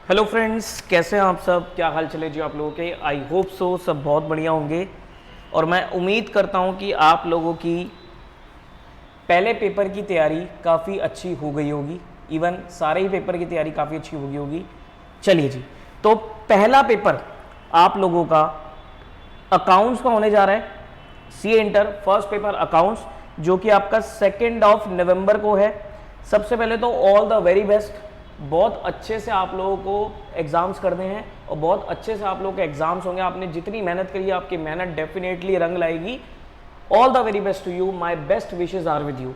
Hello friends, कैसे हैं आप सब? क्या हाल चले जी आप लोगों के? आई होप सो सब बहुत बढ़िया होंगे। और मैं उम्मीद करता हूं कि आप लोगों की पहले पेपर की तैयारी काफ़ी अच्छी हो गई होगी। इवन सारे ही पेपर की तैयारी काफ़ी अच्छी हो गई होगी। चलिए जी, तो पहला पेपर आप लोगों का अकाउंट्स का होने जा रहा है। C inter first paper accounts, जो कि आपका 2 नवंबर को है। सबसे पहले तो ऑल द वेरी बेस्ट। बहुत अच्छे से आप लोगों को एग्जाम्स करने हैं और बहुत अच्छे से आप लोगों के एग्जाम्स होंगे। आपने जितनी मेहनत करी है, आपकी मेहनत डेफिनेटली रंग लाएगी। All the very best to you, my best wishes are with you.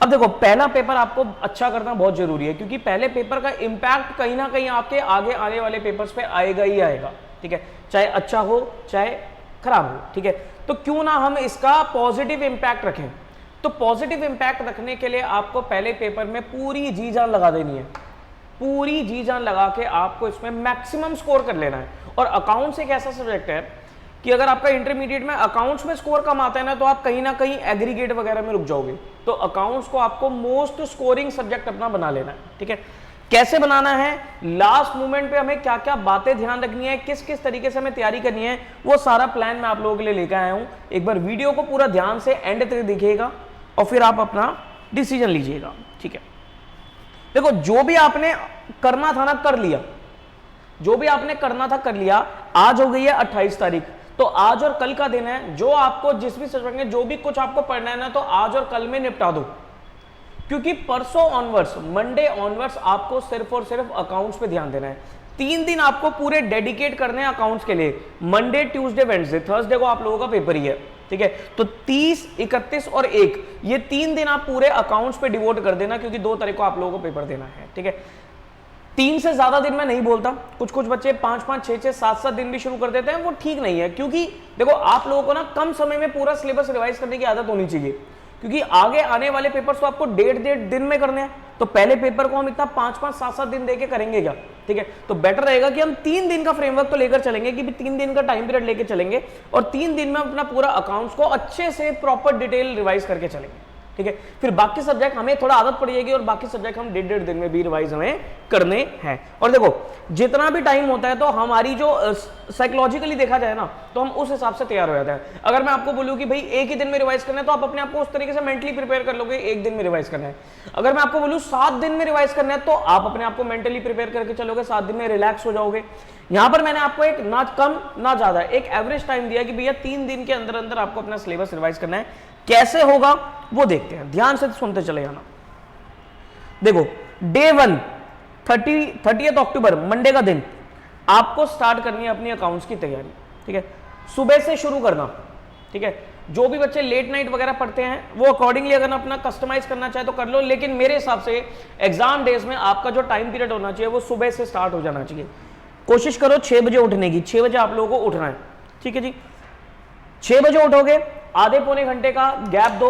अब देखो, पहला पेपर आपको अच्छा करना बहुत जरूरी है, क्योंकि पहले पेपर का इंपैक्ट कहीं ना कहीं आपके आगे आने वाले पेपर्स पे आएगा ही आएगा। ठीक है, चाहे अच्छा हो चाहे खराब हो। ठीक है, तो क्यों ना हम इसका पॉजिटिव इंपैक्ट रखें। तो पॉजिटिव इंपैक्ट रखने के लिए आपको पहले पेपर में पूरी जी जान लगा देनी है। पूरी जी जान लगा के आपको इसमें मैक्सिमम स्कोर कर लेना है। और अकाउंट्स एक ऐसा सब्जेक्ट है कि अगर आपका इंटरमीडिएट में अकाउंट्स में स्कोर कम आता है ना, तो आप कहीं ना कहीं एग्रीगेट वगैरह में रुक जाओगे। तो अकाउंट्स को आपको मोस्ट स्कोरिंग सब्जेक्ट अपना बना लेना है। ठीक है, कैसे बनाना है, लास्ट मोमेंट पे हमें क्या क्या बातें ध्यान रखनी है, किस किस तरीके से हमें तैयारी करनी है, वो सारा प्लान मैं आप लोगों के लिए लेकर आया हूं। एक बार वीडियो को पूरा ध्यान से एंड तक देखिएगा और फिर आप अपना डिसीजन लीजिएगा। ठीक है, देखो, जो भी आपने करना था ना कर लिया। जो भी आपने करना था कर लिया। आज हो गई है 28 तारीख, तो आज और कल का दिन है। जो आपको जिस भी सब्जेक्ट में जो भी कुछ आपको पढ़ना है ना, तो आज और कल में निपटा दो। क्योंकि परसों ऑनवर्ड्स, मंडे ऑनवर्ड्स आपको सिर्फ और सिर्फ अकाउंट्स पे ध्यान देना है। 3 दिन आपको पूरे डेडिकेट करने हैं अकाउंट्स के लिए। मंडे, ट्यूसडे, वेडनेसडे, थर्सडे को आप लोगों का पेपर ही है। ठीक है, तो 30, 31 और 1 ये 3 दिन आप पूरे अकाउंट्स पे डिवोट कर देना, क्योंकि 2 तारीख को आप लोगों को पेपर देना है। ठीक है, 3 से ज्यादा दिन मैं नहीं बोलता। कुछ कुछ बच्चे 5-5, 6-6, 7-7 दिन भी शुरू कर देते हैं, वो ठीक नहीं है। क्योंकि देखो, आप लोगों को ना कम समय में पूरा सिलेबस रिवाइज करने की आदत होनी चाहिए, क्योंकि आगे आने वाले पेपर्स तो आपको 1.5 दिन में करने हैं। तो पहले पेपर को हम इतना 5-5, 7-7 दिन देके करेंगे क्या? ठीक है, तो बेटर रहेगा कि हम 3 दिन का फ्रेमवर्क तो लेकर चलेंगे, कि 3 दिन का टाइम पीरियड लेकर चलेंगे और 3 दिन में अपना पूरा अकाउंट्स को अच्छे से प्रॉपर डिटेल रिवाइज करके चलेंगे। ठीक है, फिर बाकी सब्जेक्ट हमें थोड़ा आदत पड़ जाएगी और बाकी सब्जेक्ट हम 1.5 दिन में भी रिवाइज हमें करने हैं। और देखो, जितना भी टाइम होता है तो हमारी जो साइकोलॉजिकली देखा जाए ना, तो हम उस हिसाब से तैयार हो जाते हैं। अगर मैं आपको बोलूं कि भाई 1 ही दिन में रिवाइज करना है, तो आप अपने आप को उस तरीके से मेंटली प्रिपेयर कर लोगे, 1 दिन में रिवाइज करना है। अगर मैं आपको बोलूं 7 दिन में रिवाइज करना है, तो आप अपने आप को मेंटली प्रिपेयर करके चलोगे, 7 दिन में रिलैक्स हो जाओगे। यहां पर मैंने आपको एक ना कम ना ज्यादा एक एवरेज टाइम दिया कि भैया 3 दिन के अंदर अंदर आपको अपना सिलेबस रिवाइज करना है। कैसे होगा वो देखते हैं, ध्यान से सुनते चले जाना। देखो, डे 1 30 अक्टूबर मंडे का दिन आपको स्टार्ट करनी है अपनी अकाउंट्स की तैयारी। ठीक है, सुबह से शुरू करना। ठीक है, जो भी बच्चे लेट नाइट वगैरह पढ़ते हैं वो अकॉर्डिंगली अगर अपना कस्टमाइज करना चाहे तो कर लो, लेकिन मेरे हिसाब से एग्जाम डेज में आपका जो टाइम पीरियड होना चाहिए वो सुबह से स्टार्ट हो जाना चाहिए। कोशिश करो 6 बजे उठने की। 6 बजे आप लोगों को उठना है। ठीक है जी, 6 बजे उठोगे, आधे पौने घंटे का गैप दो,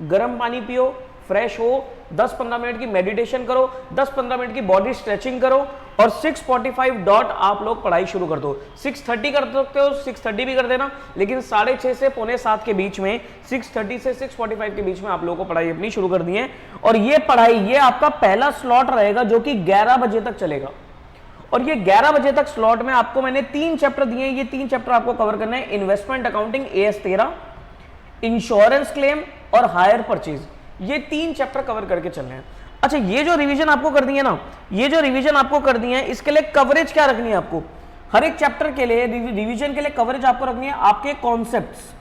गर्म पानी पियो, फ्रेश हो, 10-15 मिनट की मेडिटेशन करो, 10-15 मिनट की बॉडी स्ट्रेचिंग करो और 6:45 डॉट आप लोग पढ़ाई शुरू कर दो। 6:30 कर सकते हो, 6:30 भी कर देना, लेकिन 6:30 से 6:45 के बीच में, 6:30 से 6:45 के बीच में आप लोगों को पढ़ाई अपनी शुरू कर दी है। और ये पढ़ाई, ये आपका पहला स्लॉट रहेगा जो कि 11 बजे तक चलेगा। और ये 11 बजे तक स्लॉट में आपको मैंने 3 चैप्टर दिए हैं। ये 3 चैप्टर आपको कवर करना है। Investment accounting AS 13, insurance claim और हायर परचेज, ये 3 चैप्टर कवर करके चलने हैं। अच्छा, ये जो रिवीजन आपको कर दी है ना, ये जो रिवीजन आपको कर दी है, इसके लिए कवरेज क्या रखनी है आपको? हर एक चैप्टर के लिए रिवीजन के लिए कवरेज आपको रखनी है आपके कॉन्सेप्ट्स।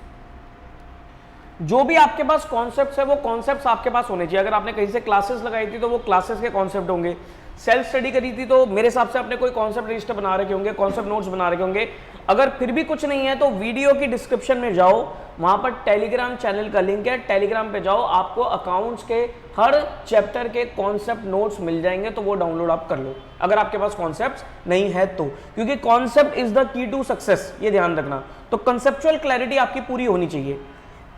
जो भी आपके पास कॉन्सेप्ट्स है वो कॉन्सेप्ट्स आपके पास होने चाहिए। अगर आपने कहीं से क्लासेस लगाई थी तो वो क्लासेस के कॉन्सेप्ट होंगे। सेल्फ स्टडी करी थी तो मेरे हिसाब से आपने कोई कॉन्सेप्ट रजिस्टर बना रखे होंगे, कॉन्सेप्ट नोट्स बना रखे होंगे। अगर फिर भी कुछ नहीं है तो वीडियो की डिस्क्रिप्शन में जाओ, वहां पर टेलीग्राम चैनल का लिंक है, टेलीग्राम पे जाओ, आपको अकाउंट्स के हर चैप्टर के कॉन्सेप्ट नोट्स मिल जाएंगे, तो वो डाउनलोड आप कर लो अगर आपके पास कॉन्सेप्ट नहीं है तो। क्योंकि concept is the key to success, ये ध्यान रखना। तो कंसेप्चुअल क्लैरिटी आपकी पूरी होनी चाहिए।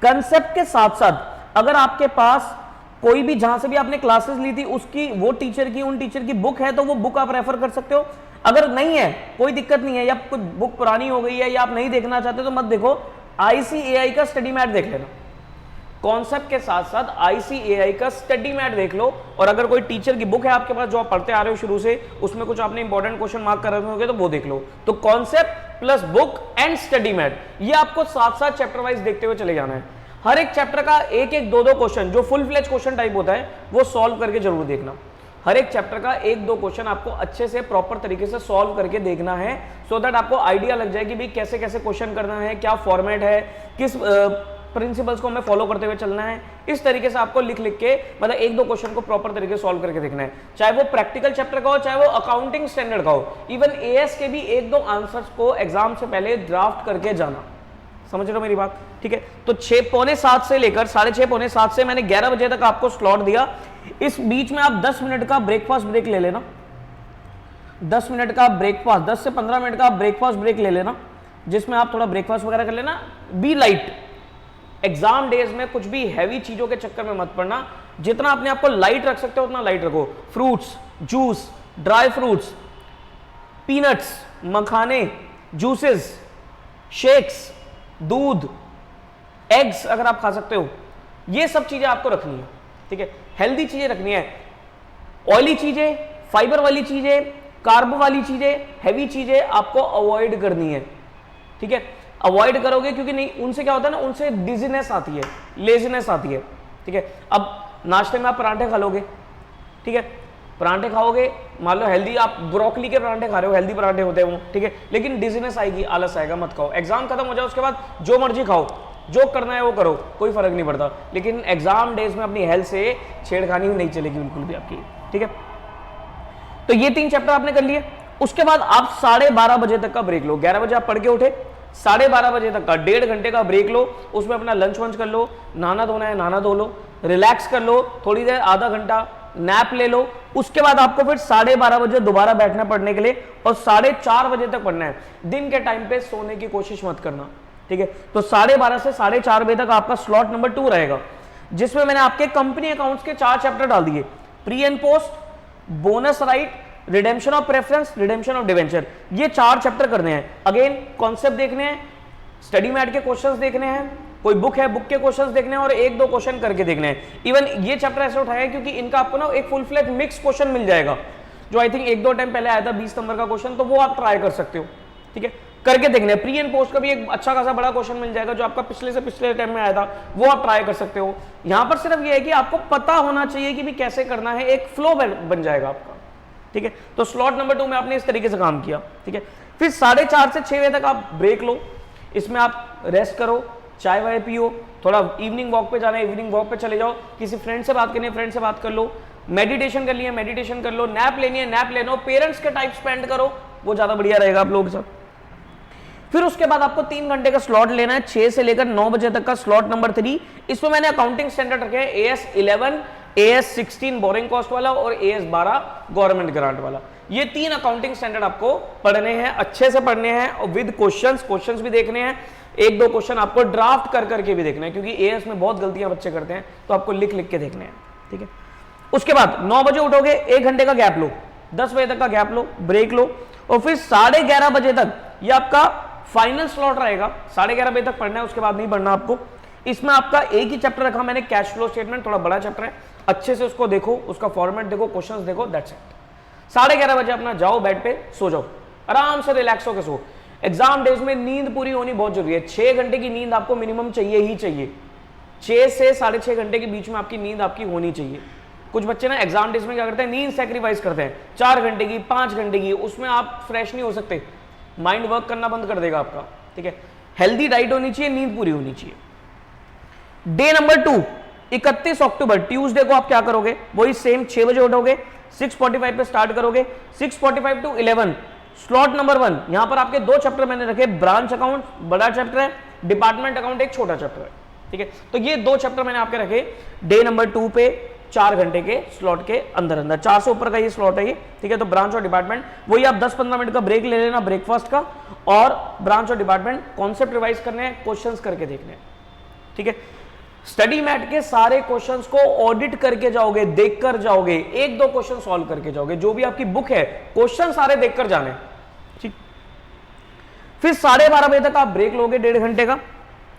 कंसेप्ट के साथ साथ अगर आपके पास कोई भी, जहां से भी आपने क्लासेस ली थी उसकी, वो टीचर की, उन टीचर की बुक है तो वो बुक आप रेफर कर सकते हो। अगर नहीं है कोई दिक्कत नहीं है, या कोई बुक पुरानी हो गई है या आप नहीं देखना चाहते तो मत देखो, ICAI का स्टडी मैट देख लेना। कॉन्सेप्ट के साथ साथ ICAI का स्टडी मैट देख लो, और अगर कोई टीचर की बुक है आपके पास जो आप पढ़ते आ रहे हो शुरू से, उसमें कुछ आपने इंपॉर्टेंट क्वेश्चन मार्क कर रहे होंगे तो वो देख लो। तो concept plus book and study mat, ये आपको साथ साथ चैप्टर वाइज देखते हुए चले जाना है। हर एक चैप्टर का एक एक दो क्वेश्चन जो फुल फ्लेज क्वेश्चन टाइप होता है वो सॉल्व करके जरूर देखना। हर एक चैप्टर का एक दो क्वेश्चन आपको अच्छे से प्रॉपर तरीके से सॉल्व करके देखना है, सो दैट आपको आइडिया लग जाए कि भाई कैसे कैसे क्वेश्चन करना है, क्या फॉर्मेट है, किस प्रिंसिपल्स को हमें फॉलो करते हुए चलना है। इस तरीके से आपको लिख लिख के मतलब एक दो क्वेश्चन को प्रॉपर तरीके से सॉल्व करके देखना है, चाहे वो प्रैक्टिकल चैप्टर का हो, चाहे वो अकाउंटिंग स्टैंडर्ड का हो। इवन AS के भी एक दो आंसर्स को एग्जाम से पहले ड्राफ्ट करके जाना। समझ रहे हो मेरी बात? ठीक है, तो 6 पौने 7 से लेकर 6:30 पौने 7 से मैंने 11 बजे तक आपको स्लॉट दिया। इस बीच में आप 10 मिनट का ब्रेकफास्ट ब्रेक ले लेना, 10 मिनट का ब्रेकफास्ट, 10 से 15 मिनट का ब्रेकफास्ट ब्रेक ले लेना, जिसमें आप थोड़ा ब्रेकफास्ट वगैरह कर लेना। बी लाइट, एग्जाम डेज में कुछ भी हैवी चीजों के चक्कर में मत पड़ना, जितना अपने आप को लाइट रख सकते हो उतना लाइट रखो। Fruits, juice, dry fruits, peanuts, मखाने, जूसेस, शेक्स, दूध, एग्स अगर आप खा सकते हो, ये सब चीजें आपको रखनी है। ठीक है, हेल्दी चीजें रखनी है, ऑयली चीजें, फाइबर वाली चीजें, कार्ब वाली चीजें, हैवी चीजें आपको अवॉइड करनी है। ठीक है, अवॉइड करोगे क्योंकि नहीं, उनसे क्या होता है ना, उनसे डिजीनेस आती है, लेजीनेस आती है। ठीक है, अब नाश्ते में आप परांठे खा लोगे, ठीक है, परांठे खाओगे, मान लो हेल्दी, आप ब्रोकली के परांठे खा रहे हो, हेल्दी परांठे होते हैं वो, ठीक है, लेकिन डिजीनेस आएगी, आलस आएगा, मत खाओ। एग्जाम खत्म हो जाए उसके बाद जो मर्जी खाओ, जो करना है वो करो, कोई फर्क नहीं पड़ता, लेकिन एग्जाम डेज में अपनी हेल्थ से छेड़खानी नहीं चलेगी बिल्कुल भी आपकी। ठीक है, तो ये 3 चैप्टर आपने कर लिए। उसके बाद आप 12:30 बजे तक का ब्रेक लो। 11 बजे आप पढ़ के उठे, 12:30 बजे तक का 1.5 घंटे का ब्रेक लो। उसमें अपना लंच वंच कर लो, नहाना धोना है नहाना धो लो, रिलैक्स कर लो, थोड़ी देर आधा घंटा नैप ले लो। उसके बाद आपको फिर 12:30 बजे दोबारा बैठना पढ़ने के लिए, और 4:30 बजे तक पढ़ना है। दिन के टाइम पे सोने की कोशिश मत करना। ठीक है, तो 12:30 से 4:30 बजे तक आपका स्लॉट नंबर 2 रहेगा, जिसमें मैंने आपके कंपनी अकाउंट्स के 4 चैप्टर डाल दिए, pre and post, bonus right, redemption of preference, redemption of debenture. ये 4 चैप्टर करने हैं। अगेन कॉन्सेप्ट देखने हैं, स्टडी मैट के क्वेश्चंस देखने हैं, कोई बुक है बुक के क्वेश्चंस देखने हैं, और 1-2 क्वेश्चन करके देखने हैं। इवन ये चैप्टर ऐसे उठाया है क्योंकि इनका आपको ना एक फुल फ्लेज मिक्स क्वेश्चन मिल जाएगा, जो आई थिंक 1-2 टाइम पहले आया था 20 नंबर का क्वेश्चन, तो वो आप ट्राई कर सकते हो। ठीक है, करके देखने हैं। प्री एंड पोस्ट का भी एक अच्छा खासा बड़ा क्वेश्चन मिल जाएगा, जो आपका पिछले से पिछले टाइम में आया था, वो आप ट्राई कर सकते हो। यहां पर सिर्फ ये है कि आपको पता होना चाहिए कि भी कैसे करना है, एक फ्लो बन जाएगा आपका। ठीक है, तो स्लॉट नंबर 2 में आपने इस तरीके से काम किया। ठीक है, फिर 4:30 से 6 बजे तक आप ब्रेक लो। इसमें आप रेस्ट करो, चाय वाय पियो, थोड़ा इवनिंग वॉक पे जाना है इवनिंग वॉक पे चले जाओ, किसी फ्रेंड से बात करनी है फ्रेंड से बात कर लो, मेडिटेशन करनी है मेडिटेशन कर लो, नैप लेनी है नैप ले लो, पेरेंट्स के टाइम स्पेंड करो, वो ज्यादा बढ़िया रहेगा आप लोगों के साथ। फिर उसके बाद आपको 3 घंटे का स्लॉट लेना है, 6 से लेकर 9 बजे तक का स्लॉट नंबर 3। इसमें मैंने अकाउंटिंग स्टैंडर्ड रखे हैं, AS11, AS16 बोरिंग कॉस्ट वाला और AS12 गवर्नमेंट ग्रांट वाला। ये 3 अकाउंटिंग स्टैंडर्ड आपको पढ़ने हैं, अच्छे से पढ़ने हैं, और विद क्वेश्चंस भी देखने हैं। 1-2 क्वेश्चन आपको ड्राफ्ट कर करके भी देखना है, क्योंकि AS में बहुत गलतियां बच्चे करते हैं, तो आपको लिख लिख के देखने हैं। ठीक है, उसके बाद 9 बजे उठोगे, 1 घंटे का गैप लो, 10 बजे तक का गैप लो, ब्रेक लो, और फिर 11:30 बजे तक ये आपका फाइनल स्लॉट रहेगा। 11:30 बजे तक पढ़ना है, उसके बाद नहीं पढ़ना आपको। इसमें आपका एक ही चैप्टर रखा मैंने, कैश फ्लो स्टेटमेंट, थोड़ा बड़ा चैप्टर है, अच्छे से उसको देखो, उसका फॉर्मेट देखो, क्वेश्चंस देखो, दैट्स इट। 11:30 बजे अपना जाओ बेड पे, सो जाओ, आराम से रिलैक्स होकर सो। एग्जाम डेज में नींद पूरी होनी बहुत जरूरी है। 6 घंटे की नींद आपको मिनिमम चाहिए ही चाहिए, 6 से 6.5 घंटे के बीच में आपकी नींद आपकी होनी चाहिए। कुछ बच्चे ना एग्जाम डेज में क्या करते हैं, नींद सेक्रीफाइस करते हैं, 4 घंटे की 5 घंटे की, उसमें आप फ्रेश नहीं हो सकते, माइंड वर्क करना बंद कर देगा आपका। ठीक है, हेल्दी डाइट होनी चाहिए, नींद पूरी होनी चाहिए। डे नंबर 2, 31 अक्टूबर ट्यूसडे को आप क्या करोगे, वही सेम 6 बजे उठोगे, 6:45 पे स्टार्ट करोगे, 6:45 to 11 स्लॉट नंबर 1। यहां पर आपके 2 चैप्टर मैंने रखे, ब्रांच अकाउंट बड़ा चैप्टर है, डिपार्टमेंट अकाउंट एक छोटा चैप्टर है। ठीक है, तो ये 2 चैप्टर मैंने आपके रखे डे नंबर 2 पे, 4 घंटे के स्लॉट के अंदर 4 से ऊपर का ये स्लॉट है ये। ठीक है, तो ब्रांच और डिपार्टमेंट वही आप 10-15 मिनट का ब्रेक ले लेना ब्रेकफास्ट का, और ब्रांच और डिपार्टमेंट कॉन्सेप्ट रिवाइज करने हैं, क्वेश्चंस करके देखने हैं। ठीक है, स्टडी मैट के सारे क्वेश्चंस को ऑडिट करके जाओगे, देखकर जाओगे, 1-2 क्वेश्चन सॉल्व करके जाओगे, जो भी आपकी बुक है क्वेश्चन सारे देखकर जाने। ठीक, फिर 12:30 बजे तक आप ब्रेक लोगे 1.5 घंटे का,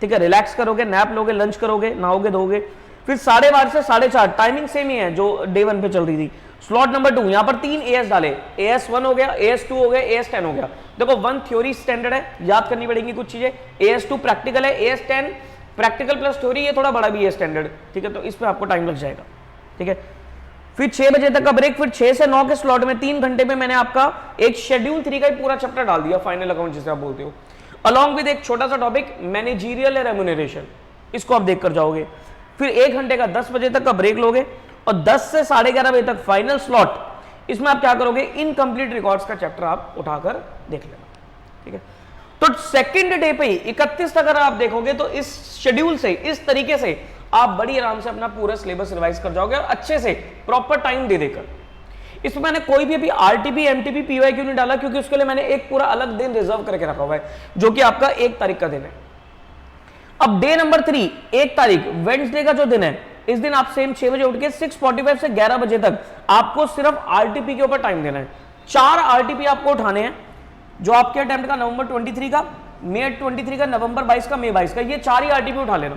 ठीक है, रिलैक्स करोगे, नैप लोगे, लंच करोगे, नहाओगे धोगे, फिर 12:30 से 4:30, टाइमिंग सेम ही है जो डे 1 पे चल रही थी। स्लॉट नंबर 2, यहां पर 3 एएस डाले, AS1 हो गया, AS2 हो गया, AS10 हो गया। देखो 1 थ्योरी स्टैंडर्ड है, याद करनी पड़ेगी कुछ चीजें, AS2 प्रैक्टिकल है, AS10 प्रैक्टिकल प्लस थ्योरी, ये थोड़ा बड़ा भी है स्टैंडर्ड, ठीक है, तो इस पे आपको टाइम लग जाएगा, ठीक है। फिर 6 बजे तक का ब्रेक, फिर 6 से 9 के स्लॉट में 3 घंटे में मैंने आपका एक शेड्यूल 3 का ही पूरा चैप्टर डाल दिया, फाइनल अकाउंट जिसे आप बोलते हो, अलॉन्ग विद एक छोटा सा टॉपिक मैनेजरियल रेम्यूनरेशन, इसको आप देख कर जाओगे। फिर 1 घंटे का 10 बजे तक का ब्रेक लोगे और 10 से 11:30 बजे तक फाइनल स्लॉट, इसमें आप क्या करोगे, इनकम्प्लीट रिकॉर्ड्स का चैप्टर आप उठाकर देख लेना, ठीक है। तो सेकंड डे पे ही 31 तक अगर आप देखोगे तो इस शेड्यूल से, इस तरीके से आप बड़ी आराम से अपना पूरा सिलेबस रिवाइज कर जाओगे और अच्छे से प्रॉपर टाइम दे देकर। इसमें मैंने कोई भी अभी आरटीपी, एमटीपी, पीवाईक्यू नहीं डाला, क्योंकि उसके लिए मैंने एक पूरा अलग दिन रिजर्व करके रखा हुआ है, जो कि आपका 1 तारीख का दिन है। अब डे नंबर 3, 1 तारीख वेडनेसडे का जो दिन है, इस दिन आप सेम 6 बजे उठ के 6:45 से 11 बजे तक आपको सिर्फ आरटीपी के ऊपर टाइम देना है। 4 आरटीपी आपको उठाने हैं, जो आपके अटेम्प्ट का नवंबर 23 का, मई 23 का, नवंबर 22 का, मई 22 का, ये 4 ही आरटीपी उठा लेना,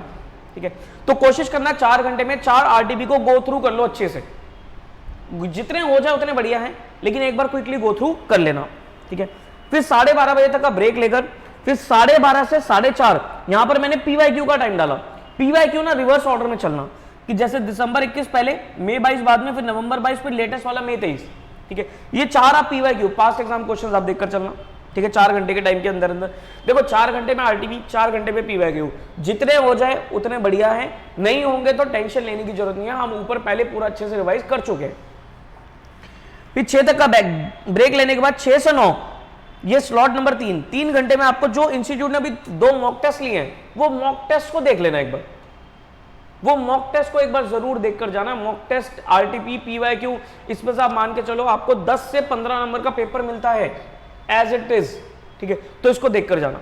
ठीक है। तो कोशिश करना 4 घंटे में 4 आरटीपी को गो थ्रू कर लो अच्छे से, जितने हो जाए उतने बढ़िया है, लेकिन एक बार क्विकली गो थ्रू कर लेना, ठीक है। फिर 12:30 बजे तक का ब्रेक लेकर फिर 12:30 से 4:30 यहां पर मैंने पीवाईक्यू का टाइम डाला। पीवाईक्यू ना रिवर्स ऑर्डर में चलना, कि जैसे दिसंबर 21 पहले, मई 22 बाद में, फिर नवंबर 22, फिर लेटेस्ट वाला मई 23, ठीक है। ये 4 आप पीवाईक्यू पास्ट एग्जाम क्वेश्चंस आप देखकर चलना, ठीक है, 4 घंटे के टाइम के अंदर अंदर। देखो 4 घंटे में आरटीपी, 4 घंटे में पीवाईक्यू, जितने हो जाए उतने बढ़िया है, नहीं होंगे तो टेंशन लेने की जरूरत नहीं है, हम ऊपर पहले पूरा अच्छे से रिवाइज कर चुके हैं। फिर 6 तक का ब्रेक लेने के बाद 6 से 9 ये स्लॉट नंबर 3 घंटे में आपको जो इंस्टीट्यूट ने अभी 2 मॉक टेस्ट लिए हैं, वो मॉक टेस्ट को देख लेना एक बार, वो मॉक टेस्ट को एक बार जरूर देखकर जाना। मॉक टेस्ट, आरटीपी, पीवाईक्यू, इसमें से आप मान के चलो आपको 10 से 15 नंबर का पेपर मिलता है एज इट इज, ठीक है, तो इसको देखकर जाना।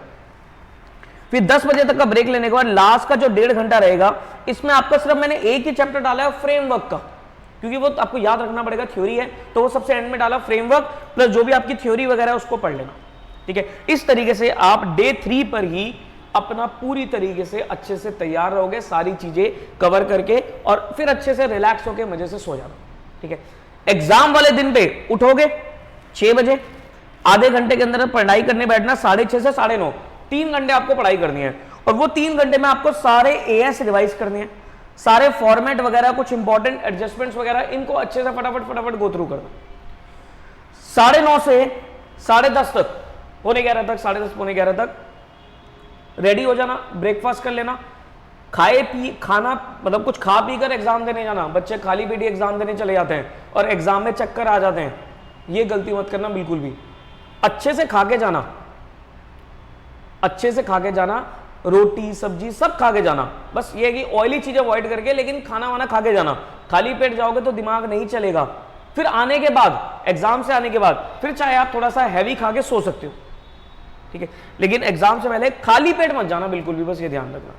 फिर 10 बजे तक का ब्रेक लेने के बाद लास्ट का जो 1.5 घंटा रहेगा, इसमें आपका सिर्फ मैंने एक ही चैप्टर डाला है फ्रेमवर्क का, क्योंकि वो आपको याद रखना पड़ेगा, थ्योरी है, तो वो सबसे एंड में डाला, फ्रेमवर्क प्लस जो भी आपकी थ्योरी वगैरह है उसको पढ़ लेना, ठीक है। इस तरीके से आप डे 3 पर ही अपना पूरी तरीके से अच्छे से तैयार रहोगे, सारी चीजें कवर करके, और फिर अच्छे से रिलैक्स होकर मजे से सो जाना, ठीक है। एग्जाम वाले दिन पे उठोगे 6 बजे, आधे घंटे के अंदर पढ़ाई करने बैठना, 6:30 से 9:30, 3 घंटे आपको पढ़ाई करनी है, और वो 3 घंटे में आपको सारे एएस रिवाइज करने हैं, सारे फॉर्मेट वगैरह, कुछ इंपॉर्टेंट एडजस्टमेंट्स वगैरह, इनको अच्छे से फटाफट गो थ्रू करना। 9:30 से 10:30 तक, 11:15 तक, 10:30 पौने 11 तक रेडी हो जाना, ब्रेकफास्ट कर लेना, खाना मतलब कुछ खा पी कर एग्जाम देने जाना। बच्चे खाली पेट एग्जाम देने चले जाते हैं और एग्जाम में चक्कर आ जाते हैं, ये गलती मत करना बिल्कुल भी। अच्छे से खा के जाना, अच्छे से खा के जाना, रोटी सब्जी सब खा के जाना, बस ये कि ऑयली चीजें अवॉइड करके, लेकिन खाना वाना खा के जाना। खाली पेट जाओगे तो दिमाग नहीं चलेगा। फिर आने के बाद, एग्जाम से आने के बाद, फिर चाहे आप थोड़ा सा हैवी खा के सो सकते हो, ठीक है, लेकिन एग्जाम से पहले खाली पेट मत जाना बिल्कुल भी, बस ये ध्यान रखना,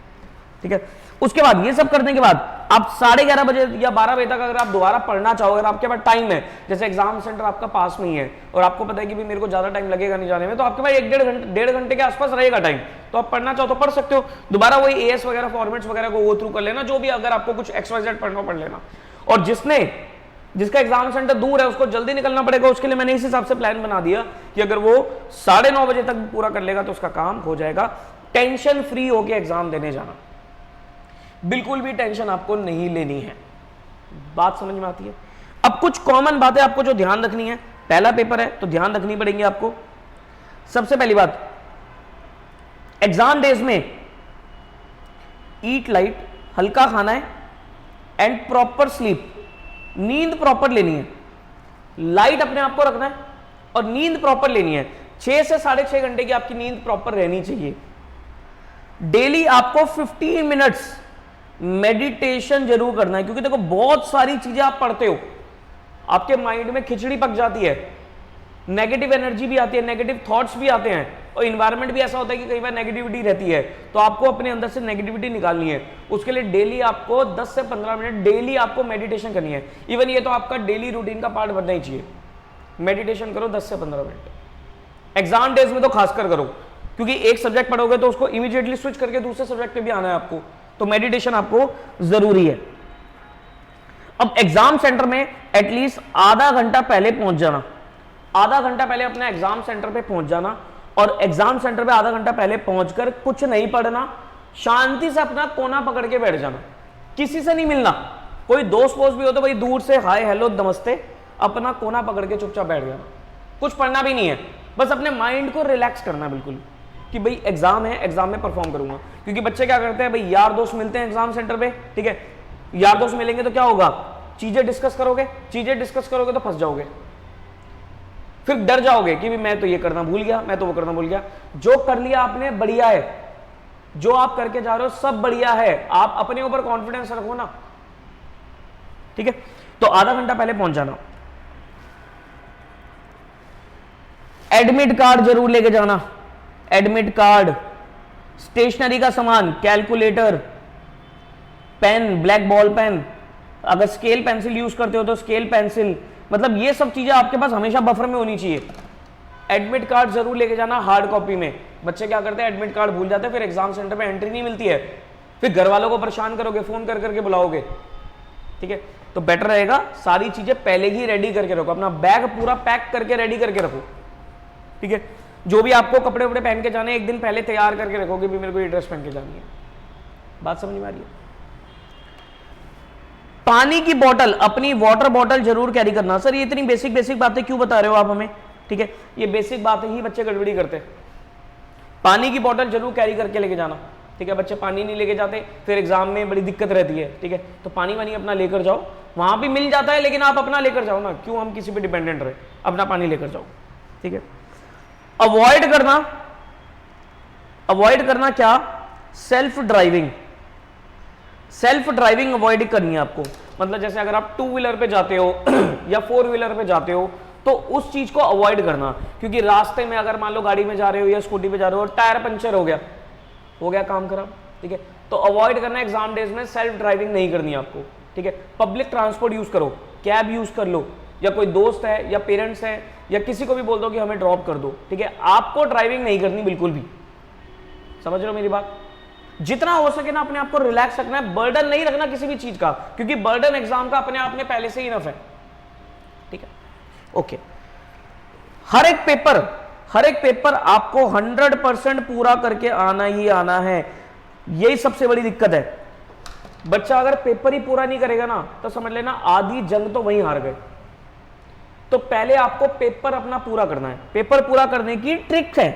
ठीक है। उसके बाद ये सब करने के बाद आप 11:30 बजे या 12 बजे तक अगर आप दोबारा पढ़ना चाहो, अगर आपके पास टाइम है, जैसे एग्जाम सेंटर आपका पास में ही है और आपको पता है कि भी मेरे को ज्यादा टाइम लगेगा नहीं जाने में, तो आपके पास 1-1.5 घंटे के आसपास रहेगा टाइम, तो आप पढ़ना चाहो तो पढ़ सकते हो। दोबारा वही एएस वगैरह फॉर्मेट्स वगैरह को गो थ्रू कर लेना, जो भी अगर आपको कुछ XYZ पढ़ना पढ़ लेना। और जिसका एग्जाम सेंटर दूर है, उसको जल्दी निकलना पड़ेगा, उसके लिए मैंने इस हिसाब से प्लान बना दिया कि अगर वो 9:30 बजे तक पूरा कर लेगा तो उसका काम हो जाएगा। टेंशन फ्री होकर एग्जाम देने जाना, बिल्कुल भी टेंशन आपको नहीं लेनी है। बात समझ में आती है? अब कुछ कॉमन बातें आपको जो ध्यान रखनी है, पहला पेपर है तो ध्यान रखनी पड़ेंगी आपको। सबसे पहली बात, एग्जाम डेज में ईट लाइट, हल्का खाना है, एंड प्रॉपर स्लीप, नींद प्रॉपर लेनी है। लाइट अपने आप को रखना है और नींद प्रॉपर लेनी है। 6 से 6.5 घंटे की आपकी नींद प्रॉपर रहनी चाहिए। डेली आपको 15 मिनट्स मेडिटेशन जरूर करना है, क्योंकि देखो बहुत सारी चीजें आप पढ़ते हो, आपके माइंड में खिचड़ी पक जाती है, नेगेटिव एनर्जी भी आती है, नेगेटिव थॉट्स भी आते हैं, और इन्वायरमेंट भी ऐसा होता है कि कई बार नेगेटिविटी रहती है, तो आपको अपने अंदर से नेगेटिविटी निकालनी है। उसके लिए डेली आपको 10 से 15 मिनट डेली आपको मेडिटेशन करनी है। इवन ये तो आपका डेली रूटीन का पार्ट बनना ही चाहिए। मेडिटेशन करो 10 से 15 मिनट, एग्जाम डेज में तो खासकर करो, क्योंकि एक सब्जेक्ट पढ़ोगे तो उसको इमीडिएटली स्विच करके दूसरे सब्जेक्ट पे भी आना है आपको, तो मेडिटेशन आपको जरूरी है। अब एग्जाम सेंटर में एटलीस्ट आधा घंटा पहले पहुंच जाना, आधा घंटा पहले अपना एग्जाम सेंटर पे पहुंच जाना, और एग्जाम सेंटर पे आधा घंटा पहले पहुंचकर कुछ नहीं पढ़ना, शांति से अपना कोना पकड़ के बैठ जाना, किसी से नहीं मिलना। कोई दोस्त वोस्त भी हो तो भाई दूर से हाय हेलो नमस्ते, अपना कोना पकड़ के चुपचाप बैठ जाना, कुछ पढ़ना भी नहीं है, बस अपने माइंड को रिलैक्स करना बिल्कुल कि भाई एग्जाम है, एग्जाम में परफॉर्म करूंगा। क्योंकि बच्चे क्या करते हैं भाई, यार दोस्त मिलते हैं एग्जाम सेंटर पे, ठीक है, यार दोस्त मिलेंगे तो क्या होगा, चीजें डिस्कस करोगे तो फंस जाओगे, फिर डर जाओगे कि भी मैं तो ये करना भूल गया, मैं तो वो करना भूल गया। जो कर लिया आपने बढ़िया है, जो आप करके जा रहे हो सब बढ़िया है, आप अपने ऊपर कॉन्फिडेंस रखो ना, ठीक है। तो आधा घंटा पहले पहुंच जाना। एडमिट कार्ड जरूर लेके जाना, एडमिट कार्ड, स्टेशनरी का सामान, calculator, pen, black ball pen, अगर स्केल पेंसिल यूज करते हो तो स्केल पेंसिल, मतलब ये सब चीजें आपके पास हमेशा बफर में होनी चाहिए। एडमिट कार्ड जरूर लेके जाना हार्ड कॉपी में। बच्चे क्या करते हैं, एडमिट कार्ड भूल जाते हैं, फिर एग्जाम सेंटर पे एंट्री नहीं मिलती है, फिर घर वालों को परेशान करोगे, फोन कर करके बुलाओगे, ठीक है। तो बेटर रहेगा सारी चीजें पहले ही रेडी करके रखो, अपना बैग पूरा पैक करके रेडी करके रखो, ठीक है। जो भी आपको कपड़े वपड़े पहन के जाने, एक दिन पहले तैयार करके रखोगे भी मेरे को ये ड्रेस पहन के जानी है। बात समझ में आ रही है। पानी की बोतल, अपनी वाटर बोतल जरूर कैरी करना। सर ये इतनी बेसिक बेसिक बातें क्यों बता रहे हो आप हमें, ठीक है, ये बेसिक बातें ही बच्चे गड़बड़ी करते हैं। पानी की बोतल जरूर कैरी करके लेके जाना, ठीक है। बच्चे पानी नहीं लेके जाते, फिर एग्जाम में बड़ी दिक्कत रहती है, ठीक है। तो पानी वानी अपना लेकर जाओ, वहां भी मिल जाता है लेकिन आप अपना लेकर जाओ ना, क्यों हम किसी पे डिपेंडेंट रहे, अपना पानी लेकर जाओ, ठीक है। अवॉइड करना क्या, सेल्फ ड्राइविंग अवॉइड करनी है आपको। मतलब जैसे अगर आप 2 व्हीलर पे जाते हो या 4 व्हीलर पे जाते हो तो उस चीज को अवॉइड करना, क्योंकि रास्ते में अगर मान लो गाड़ी में जा रहे हो या स्कूटी पे जा रहे हो, टायर पंचर हो गया काम खराब, ठीक है। तो अवॉइड करना, एग्जाम डेज में सेल्फ ड्राइविंग नहीं करनी आपको, ठीक है। पब्लिक ट्रांसपोर्ट यूज करो, कैब यूज कर लो, या कोई दोस्त है या पेरेंट्स है या किसी को भी बोल दो कि हमें ड्रॉप कर दो, ठीक है। आपको ड्राइविंग नहीं करनी बिल्कुल भी, समझ रहे हो मेरी बात। जितना हो सके ना अपने आप को रिलैक्स रखना है, बर्डन नहीं रखना किसी भी चीज का, क्योंकि बर्डन एग्जाम का अपने आप में पहले से ही इनफ है, ठीक है। ओके, हर एक पेपर आपको 100% पूरा करके आना ही आना है, यही सबसे बड़ी दिक्कत है। बच्चा अगर पेपर ही पूरा नहीं करेगा ना तो समझ लेना आधी जंग तो वहीं हार गए। तो पहले आपको पेपर अपना पूरा करना है। पेपर पूरा करने की ट्रिक है,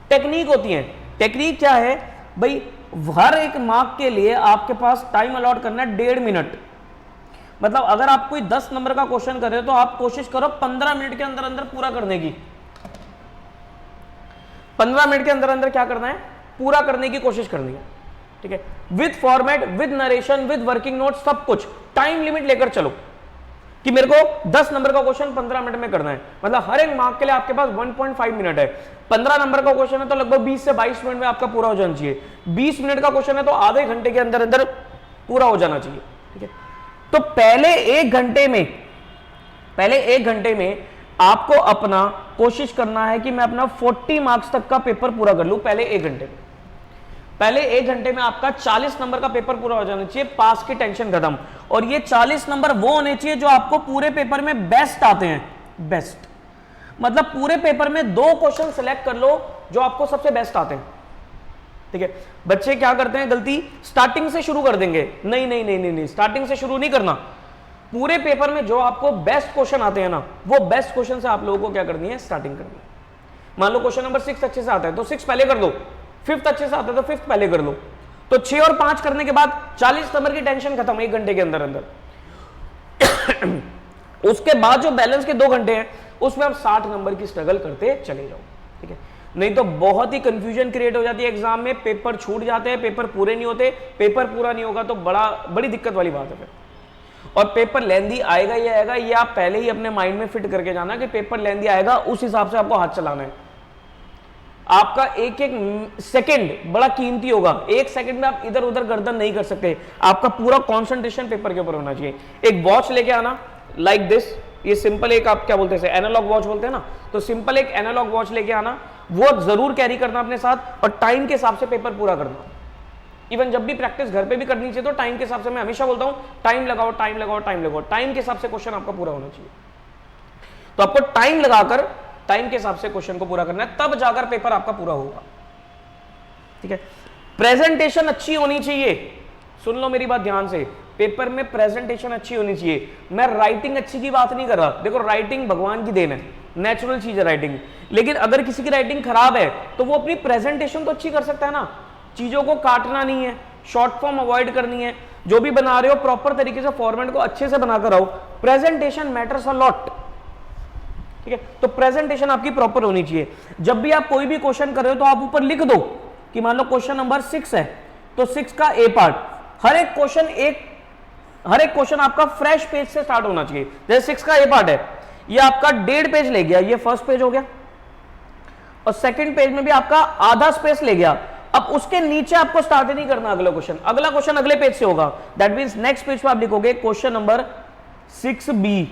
टेक्निक होती है। टेक्निक क्या है भाई, हर एक मार्क के लिए आपके पास टाइम अलॉट करना है 1.5 मिनट। मतलब अगर आप कोई 10 नंबर का क्वेश्चन कर रहे हो तो आप कोशिश करो 15 मिनट के अंदर अंदर पूरा करने की। 15 मिनट के अंदर अंदर क्या करना है, पूरा करने की कोशिश करनी है, ठीक है। With format, with narration, with working note, सब कुछ टाइम लिमिट लेकर चलो कि मेरे को 10 नंबर का क्वेश्चन 15 मिनट में करना है। मतलब हर एक मार्क के लिए आपके पास 1.5 मिनट है। 15 नंबर का क्वेश्चन है तो लगभग 20 से 22 मिनट में आपका पूरा हो जाना चाहिए। 20 मिनट का क्वेश्चन है तो आधे घंटे के अंदर अंदर पूरा हो जाना चाहिए, ठीक है। तो पहले एक घंटे में आपको अपना कोशिश करना है कि मैं अपना 40 मार्क्स तक का पेपर पूरा कर लूं पहले एक घंटे में। पहले एक घंटे में आपका 40 नंबर का पेपर पूरा हो जाना चाहिए, पास की टेंशन खत्म। और ये 40 नंबर वो होने चाहिए जो आपको पूरे पेपर में बेस्ट आते हैं। बेस्ट मतलब पूरे पेपर में 2 क्वेश्चन सिलेक्ट कर लो जो आपको सबसे बेस्ट आते हैं, ठीक है। बच्चे क्या करते हैं गलती, स्टार्टिंग से शुरू कर देंगे। नहीं नहीं नहीं नहीं, नहीं। स्टार्टिंग से शुरू नहीं करना। पूरे पेपर में जो आपको बेस्ट क्वेश्चन आते हैं ना, वो बेस्ट क्वेश्चन से आप लोगों को क्या करनी है, स्टार्टिंग करनी है। मान लो क्वेश्चन नंबर 6 अच्छे से आता है तो 6 पहले कर दो, 5th अच्छे से आता है तो 5th पहले कर लो। तो 6 और 5 करने के बाद 40 नंबर की टेंशन खत्म एक घंटे के अंदर अंदर। उसके बाद जो बैलेंस के 2 घंटे हैं उसमें आप 60 नंबर की स्ट्रगल करते चले जाओ, ठीक है। नहीं तो बहुत ही कंफ्यूजन क्रिएट हो जाती है एग्जाम में, पेपर छूट जाते हैं, पेपर पूरे नहीं होते, पेपर पूरा नहीं होगा तो बड़ी दिक्कत वाली बात है फिर। और पेपर लेंदी आएगा ही आएगा, ये आप पहले ही अपने माइंड में फिट करके जाना कि पेपर लेंदी आएगा, उस हिसाब से आपको हाथ चलाना है। आपका एक एक सेकंड बड़ा कीमती होगा, 1 सेकंड में आप इधर उधर गर्दन नहीं कर सकते। आपका पूरा कंसंट्रेशन पेपर के ऊपर होना चाहिए। एक वॉच लेके आना लाइक दिस, ये सिंपल एक आप क्या बोलते हैं एनालॉग वॉच बोलते हैं ना, तो सिंपल एक एनालॉग वॉच लेके आना। वो जरूर कैरी करना अपने साथ, और टाइम के हिसाब से पेपर पूरा करना। इवन जब भी प्रैक्टिस घर पे भी करनी चाहिए तो टाइम के हिसाब से, मैं हमेशा बोलता हूं टाइम लगाओ, टाइम लगाओ, टाइम लगाओ, टाइम के हिसाब से क्वेश्चन आपका पूरा होना चाहिए। तो आपको टाइम लगाकर टाइम के हिसाब से क्वेश्चन को पूरा करना है, तब जाकर पेपर आपका पूरा होगा। ठीक है, प्रेजेंटेशन अच्छी होनी चाहिए, सुन लो मेरी बात ध्यान से, पेपर में प्रेजेंटेशन अच्छी होनी चाहिए। मैं राइटिंग अच्छी की बात नहीं कर रहा, देखो राइटिंग भगवान की देन है, नेचुरल चीज है राइटिंग, लेकिन अगर किसी की राइटिंग खराब है तो वो अपनी प्रेजेंटेशन तो अच्छी कर सकता है ना। चीजों को काटना नहीं है, शॉर्ट फॉर्म अवॉइड करनी है, जो भी बना रहे हो प्रॉपर तरीके से फॉर्मेट को अच्छे से बनाकर आओ। Presentation matters a lot. ठीक है, तो प्रेजेंटेशन आपकी प्रॉपर होनी चाहिए। जब भी आप कोई भी क्वेश्चन कर रहे हो तो आप ऊपर लिख दो कि मान लो क्वेश्चन नंबर 6 है तो 6 का ए पार्ट, हर एक क्वेश्चन आपका फ्रेश पेज से स्टार्ट होना चाहिए। जैसे 6 का ए पार्ट है, ये आपका 1.5 पेज ले गया, ये फर्स्ट पेज हो गया, और सेकंड पेज में भी आपका आधा स्पेस ले गया। अब उसके नीचे आपको स्टार्ट नहीं करना अगला क्वेश्चन अगले पेज से होगा। दैट मींस नेक्स्ट पेज पे आप लिखोगे क्वेश्चन नंबर 6B।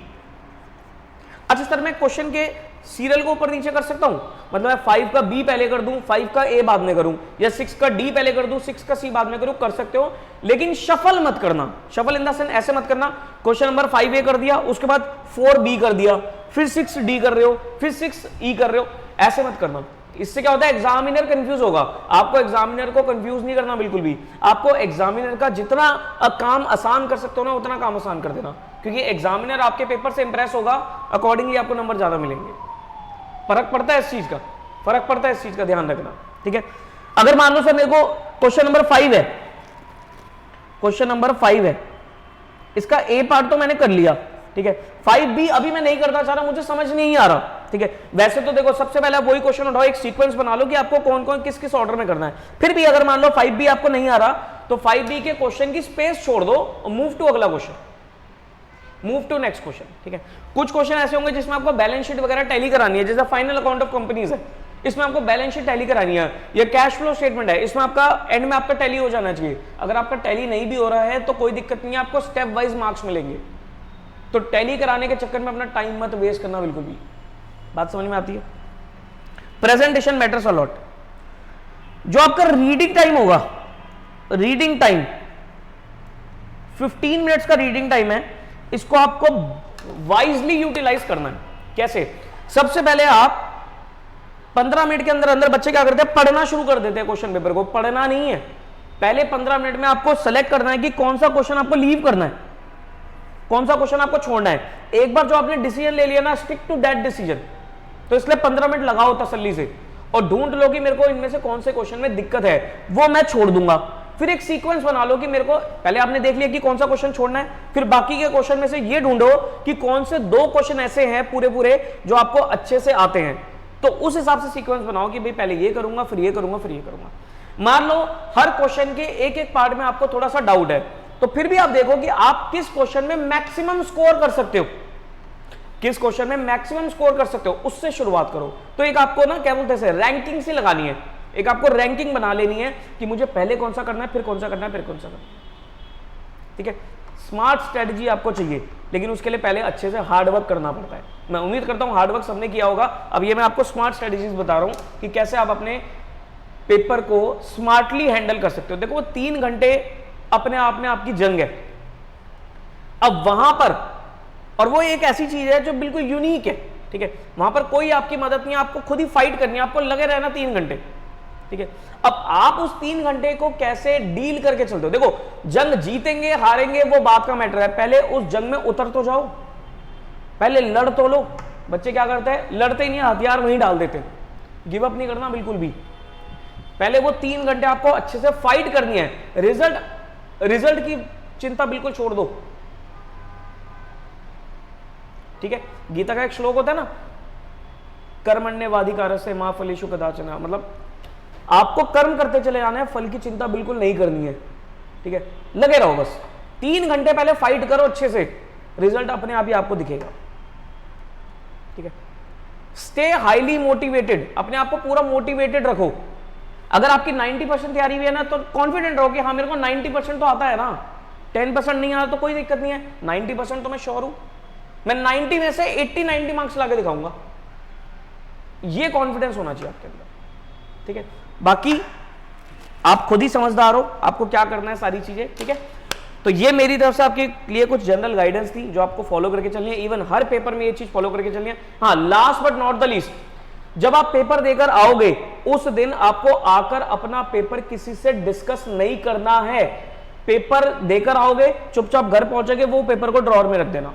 अच्छा सर, मैं क्वेश्चन के सीरियल को ऊपर नीचे कर सकता हूं, मतलब मैं 5 का बी पहले कर दूं, 5 का ए बाद में करूं, या 6 का डी पहले कर दूं, 6 का सी बाद में करूं, कर सकते हो, लेकिन शफल मत करना। शफल इन द सेंस ऐसे मत करना, क्वेश्चन नंबर 5A कर दिया, उसके बाद 4B कर दिया, फिर 6D कर रहे हो, फिर 6E कर रहे हो, ऐसे मत करना। इससे क्या होता है, एग्जामिनर कंफ्यूज होगा। आपको एग्जामिनर को कंफ्यूज नहीं करना बिल्कुल भी, आपको एग्जामिनर का जितना काम आसान कर सकते हो ना उतना काम आसान कर देना, क्योंकि एग्जामिनर आपके पेपर से इंप्रेस होगा, अकॉर्डिंगली आपको नंबर ज्यादा मिलेंगे। फर्क पड़ता है इस चीज का, फर्क पड़ता है इस चीज का, ध्यान रखना। ठीक है, अगर मान लो सर मेरे को क्वेश्चन नंबर 5 है, क्वेश्चन नंबर 5 है, इसका ए पार्ट तो मैंने कर लिया, ठीक है, 5B अभी मैं नहीं करना चाह रहा, मुझे समझ नहीं आ रहा। ठीक है, वैसे तो देखो सबसे पहले आप वही क्वेश्चन उठाओ, एक सीक्वेंस बना लो कि आपको कौन कौन किस किस ऑर्डर में करना है। फिर भी अगर मान लो 5B आपको नहीं आ रहा तो 5B के क्वेश्चन की स्पेस छोड़ दो और मूव टू अगला question, move to next question. ठीक है, कुछ क्वेश्चन ऐसे होंगे जिसमें आपको बैलेंस शीट वगैरह टैली करानी है, जैसे फाइनल अकाउंट ऑफ कंपनीज है, इसमें आपको बैलेंस शीट टैली करानी है, या कैश फ्लो स्टेटमेंट है, इसमें आपका एंड में आपका टैली हो जाना चाहिए। अगर आपका टैली नहीं भी हो रहा है तो कोई दिक्कत नहीं है, आपको स्टेप वाइज मार्क्स मिलेंगे। तो टैली कराने के चक्कर में अपना टाइम मत वेस्ट करना बिल्कुल भी। बात समझ में आती है? Presentation matters a lot. जो आपका रीडिंग टाइम होगा, रीडिंग टाइम 15 मिनट्स का रीडिंग टाइम है, इसको आपको वाइजली यूटिलाइज करना है। कैसे? सबसे पहले आप 15 मिनट के अंदर अंदर बच्चे क्या करते हैं, पढ़ना शुरू कर देते हैं क्वेश्चन पेपर को। पढ़ना नहीं है, पहले 15 मिनट में आपको सेलेक्ट करना है कि कौन सा क्वेश्चन आपको लीव करना है, कौन सा क्वेश्चन आपको छोड़ना है। एक बार जो आपने डिसीजन ले लिया ना, स्टिक टू दैट डिसीजन। तो इसलिए 15 मिनट लगाओ तसल्ली से और ढूंढ लो कि मेरे को इनमें से कौन से क्वेश्चन में दिक्कत है, वो मैं छोड़ दूंगा। फिर एक सीक्वेंस बना लो कि मेरे को पहले आपने देख लिया कि कौन सा क्वेश्चन छोड़ना है, फिर बाकी के क्वेश्चन में से ये ढूंढो कि कौन से 2 क्वेश्चन ऐसे हैं पूरे पूरे जो आपको अच्छे से आते हैं। तो उस हिसाब से सीक्वेंस बनाओ कि भाई पहले ये करूंगा, फिर ये करूंगा, फिर ये करूंगा। मान लो हर क्वेश्चन के एक एक पार्ट में आपको थोड़ा सा डाउट है, तो फिर भी आप देखो कि आप किस क्वेश्चन में मैक्सिमम स्कोर कर सकते हो, किस क्वेश्चन में मैक्सिमम स्कोर कर सकते हो, उससे शुरुआत करो। तो एक आपको ना क्या बोलते हैं, रैंकिंग सी लगानी है, एक आपको रैंकिंग बना लेनी है कि मुझे पहले कौन सा करना है, फिर कौन सा करना है, फिर कौन सा करना है। ठीक है, स्मार्ट स्ट्रेटजी आपको चाहिए, लेकिन उसके लिए पहले अच्छे से हार्ड वर्क करना पड़ता है। मैं उम्मीद करता हूं हार्ड वर्क सबने किया होगा। अब ये मैं आपको स्मार्ट स्ट्रेटजीज बता रहा हूं कि कैसे आप अपने पेपर को स्मार्टली हैंडल कर सकते हो। देखो 3 घंटे अपने आप में आपकी जंग है। अब वहां पर, और वो एक ऐसी चीज है जो बिल्कुल यूनिक है, ठीक है, वहां पर कोई आपकी मदद नहीं है, आपको खुद ही फाइट करनी है, आपको लगे रहना 3 घंटे। ठीक है, अब आप उस 3 घंटे को कैसे डील करके चलते हो। देखो जंग जीतेंगे हारेंगे वो बात का मैटर है, पहले उस जंग में उतर तो जाओ, पहले लड़ तो लो। बच्चे क्या करते हैं, लड़ते ही नहीं, हथियार वहीं डाल देते हैं। गिव अप नहीं करना बिल्कुल भी, पहले वो 3 घंटे आपको अच्छे से फाइट करनी है। रिजल्ट की चिंता बिल्कुल छोड़ दो। ठीक है, गीता का एक श्लोक होता है ना, कर्मण्यवाधिकारस्य मा फलेषु कदाचन, मतलब आपको कर्म करते चले जाना है, फल की चिंता बिल्कुल नहीं करनी है। ठीक है, लगे रहो बस, 3 घंटे पहले फाइट करो अच्छे से, रिजल्ट अपने आप ही आपको दिखेगा। ठीक है, स्टे हाईली मोटिवेटेड, अपने आप को पूरा मोटिवेटेड रखो। अगर आपकी 90% तैयारी भी है ना, तो कॉन्फिडेंट रहो कि हाँ मेरे को 90% तो आता है ना, 10% नहीं आता तो कोई दिक्कत नहीं है, 90% तो मैं श्योर हूं, मैं 90 में से 80-90 मार्क्स लाके दिखाऊंगा। ये कॉन्फिडेंस होना चाहिए आपके अंदर। ठीक है, बाकी आप खुद ही समझदार हो आपको क्या करना है सारी चीजें, ठीक है। तो ये मेरी तरफ से आपके लिए कुछ जनरल गाइडेंस थी जो आपको फॉलो करके चलनी है, इवन हर पेपर में ये चीज फॉलो करके चलनी है। हाँ, last but not the least, जब आप पेपर देकर आओगे उस दिन आपको आकर अपना पेपर किसी से डिस्कस नहीं करना है। पेपर देकर आओगे, चुपचाप घर पहुंचोगे, वो पेपर को ड्रॉअर में रख देना।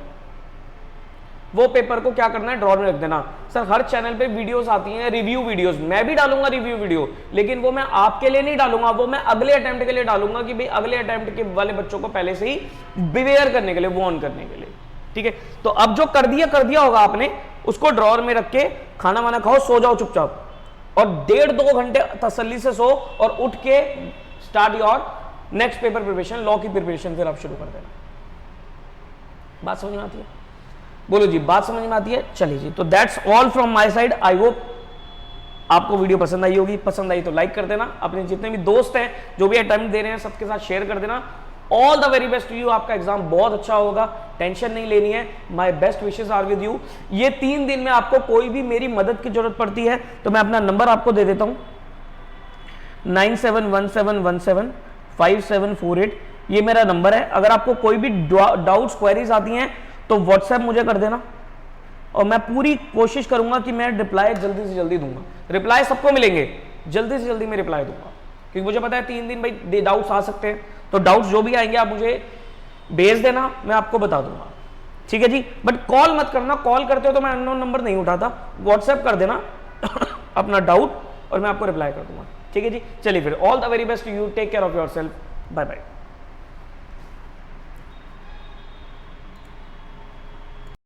वो पेपर को क्या करना है, ड्रॉअर में रख देना। सर हर चैनल पे वीडियोस आती हैं, रिव्यू वीडियोस, मैं भी डालूंगा रिव्यू वीडियो, लेकिन वो मैं आपके लिए नहीं डालूंगा, वो मैं अगले अटेम्प्ट के लिए डालूंगा कि भाई अगले अटेम्प्ट के वाले बच्चों को पहले से ही बिवेयर करने के लिए, वार्न करने के लिए, ठीक है। तो अब जो कर दिया होगा आपने, उसको ड्रॉअर में रख के खाना वाना खाओ, सो जाओ चुपचाप, और 1.5-2 घंटे तसल्ली से सो, और उठ के start your next paper preparation, law की प्रिपरेशन फिर आप शुरू कर देना। बात समझ में आती है? बोलो जी, बात समझ में आती है? चलिए जी, तो that's all from my side. I hope आपको वीडियो पसंद आई होगी, पसंद आई तो लाइक कर देना, अपने जितने भी दोस्त हैं जो भी अटेम्प्ट दे रहे हैं सबके साथ शेयर कर देना। All the very best to you, आपका एग्जाम बहुत अच्छा होगा, टेंशन नहीं लेनी है, my best wishes are with you. ये 3 दिन में आपको कोई भी मेरी मदद की जरूरत पड़ती है तो मैं अपना नंबर आपको दे देता हूं, 9717175748, ये मेरा नंबर है। अगर आपको कोई भी डाउट्स क्वेरीज आती हैं तो व्हाट्सएप मुझे कर देना, और मैं पूरी कोशिश करूंगा कि मैं रिप्लाई जल्दी से जल्दी दूंगा। रिप्लाई सबको मिलेंगे, जल्दी से जल्दी मैं रिप्लाई दूंगा, क्योंकि मुझे पता है 3 दिन भाई डाउट्स आ सकते हैं, तो डाउट्स जो भी आएंगे आप मुझे भेज देना, मैं आपको बता दूंगा, ठीक है जी। बट कॉल मत करना, कॉल करते हो तो मैं अननोन नंबर नहीं उठाता, व्हाट्सएप कर देना अपना डाउट और मैं आपको रिप्लाई कर दूंगा, ठीक है जी। चलिए फिर, all the very best to you, take care of yourself, bye bye.